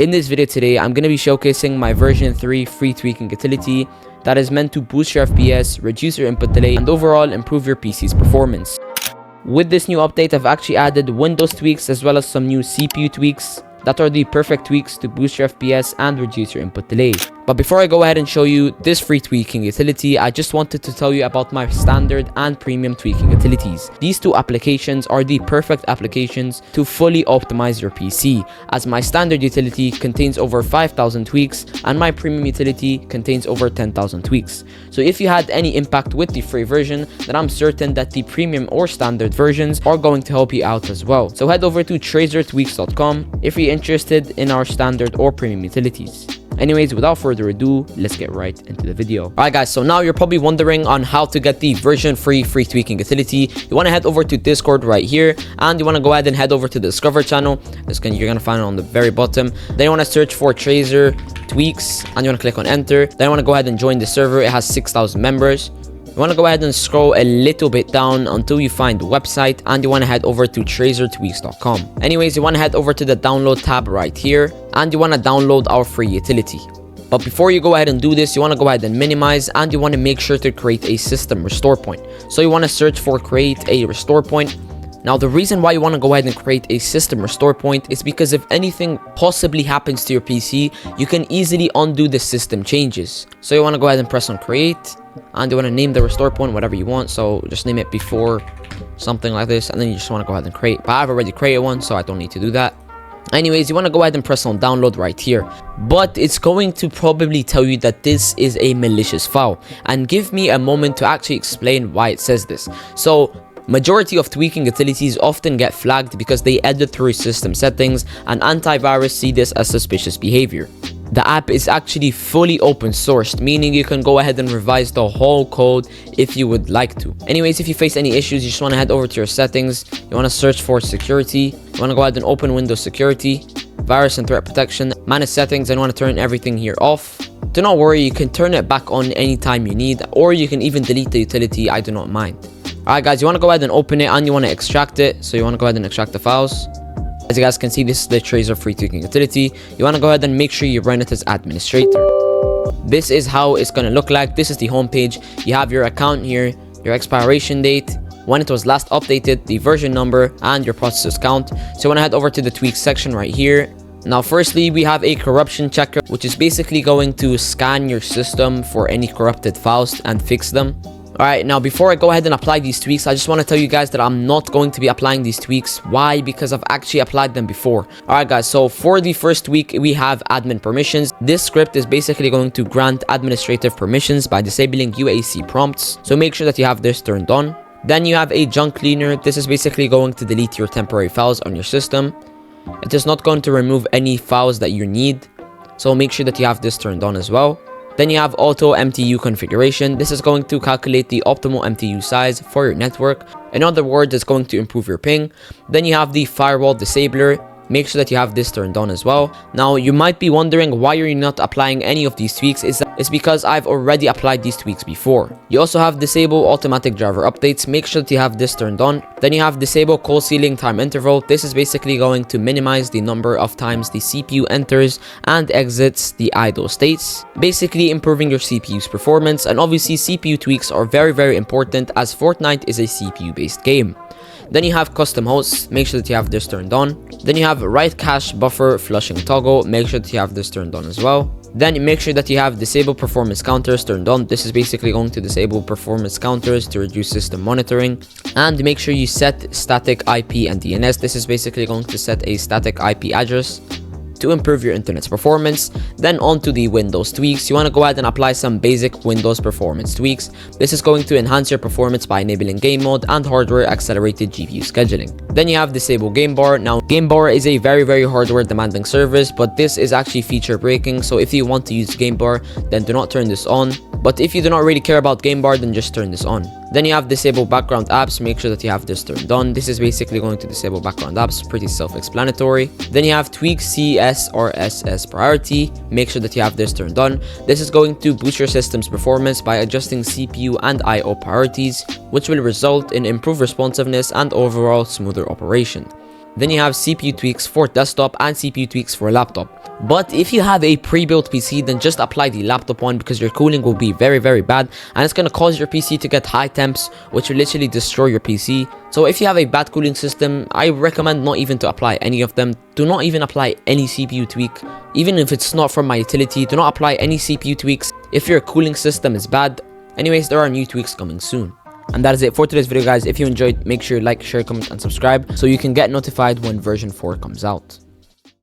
In this video today, I'm going to be showcasing my version 3 free tweaking utility that is meant to boost your FPS, reduce your input delay, and overall improve your PC's performance. With this new update, I've actually added Windows tweaks as well as some new CPU tweaks that are the perfect tweaks to boost your FPS and reduce your input delay. But before I go ahead and show you this free tweaking utility, I just wanted to tell you about my standard and premium tweaking utilities. These two applications are the perfect applications to fully optimize your PC, as my standard utility contains over 5,000 tweaks and my premium utility contains over 10,000 tweaks. So if you had any impact with the free version, then I'm certain that the premium or standard versions are going to help you out as well. So head over to TraizerTweaks.com if you're interested in our standard or premium utilities. Anyways, without further ado, let's get right into the video. Alright guys, so now you're probably wondering on how to get the version free tweaking utility. You want to head over to Discord right here, and you want to go ahead and head over to the Discover channel. You're going to find it on the very bottom. Then you want to search for Traizer Tweaks, and you want to click on enter. Then you want to go ahead and join the server. It has 6,000 members. You want to go ahead and scroll a little bit down until you find the website, and you want to head over to TraizerTweaks.com. Anyways, you want to head over to the download tab right here, and you want to download our free utility. But before you go ahead and do this, you want to go ahead and minimize, and you want to make sure to create a system restore point. So you want to search for create a restore point. Now, the reason why you want to go ahead and create a system restore point is because if anything possibly happens to your PC, you can easily undo the system changes. So you want to go ahead and press on create, and you want to name the restore point whatever you want. So just name it before something like this, and then you just want to go ahead and create. But I've already created one, so I don't need to do that. Anyways, you want to go ahead and press on download right here, but it's going to probably tell you that this is a malicious file, and give me a moment to actually explain why it says this. So majority of tweaking utilities often get flagged because they edit through system settings, and antivirus see this as suspicious behavior. The app is actually fully open sourced, meaning you can go ahead and revise the whole code if you would like to. Anyways, if you face any issues, you just want to head over to your settings. You want to search for security. You want to go ahead and open Windows Security, Virus and Threat Protection, manage settings, and you want to turn everything here off. Do not worry, you can turn it back on anytime you need, or you can even delete the utility. I do not mind. Alright guys, you want to go ahead and open it, and you want to extract it. So you want to go ahead and extract the files. As you guys can see, this is the Traizer free tweaking utility. You want to go ahead and make sure you run it as administrator. This is how it's going to look like. This is the home page. You have your account here, your expiration date, when it was last updated, the version number, and your processor's count. So you want to head over to the tweaks section right here. Now, firstly, we have a corruption checker, which is basically going to scan your system for any corrupted files and fix them. Alright, now before I go ahead and apply these tweaks, I just want to tell you guys that I'm not going to be applying these tweaks. Why? Because I've actually applied them before. Alright guys, so for the first tweak, we have admin permissions. This script is basically going to grant administrative permissions by disabling UAC prompts. So make sure that you have this turned on. Then you have a junk cleaner. This is basically going to delete your temporary files on your system. It is not going to remove any files that you need. So make sure that you have this turned on as well. Then you have auto MTU configuration. This is going to calculate the optimal MTU size for your network. In other words, it's going to improve your ping. Then you have the firewall disabler. Make sure that you have this turned on as well. Now, you might be wondering why you're not applying any of these tweaks. It's because I've already applied these tweaks before. You also have disable automatic driver updates. Make sure that you have this turned on. Then you have disable call ceiling time interval. This is basically going to minimize the number of times the CPU enters and exits the idle states, basically improving your CPU's performance. And obviously, CPU tweaks are very important, as Fortnite is a CPU based game. Then you have custom hosts. Make sure that you have this turned on. Then you have write cache buffer flushing toggle. Make sure that you have this turned on as well. Then make sure that you have disable performance counters turned on. This is basically going to disable performance counters to reduce system monitoring. And make sure you set static IP and DNS. This is basically going to set a static IP address to improve your internet's performance. Then on to the Windows tweaks. You want to go ahead and apply some basic Windows performance tweaks. This is going to enhance your performance by enabling game mode and hardware accelerated GPU scheduling. Then you have disable game bar. Now, game bar is a very hardware demanding service, but this is actually feature breaking. So if you want to use game bar, then do not turn this on. But if you do not really care about game bar, then just turn this on. Then you have disable background apps. Make sure that you have this turned on. This is basically going to disable background apps. Pretty self-explanatory. Then you have tweak CS or SS priority. Make sure that you have this turned on. This is going to boost your system's performance by adjusting CPU and IO priorities, which will result in improved responsiveness and overall smoother operation. Then you have CPU tweaks for desktop and CPU tweaks for laptop. But if you have a pre-built PC, then just apply the laptop one because your cooling will be very bad and it's going to cause your PC to get high temps, which will literally destroy your PC. So if you have a bad cooling system, I recommend not even to apply any of them. Do not even apply any CPU tweak. Even if it's not from my utility, do not apply any CPU tweaks if your cooling system is bad. Anyways, there are new tweaks coming soon. And that is it for today's video, guys. If you enjoyed, make sure you like, share, comment, and subscribe so you can get notified when version 4 comes out.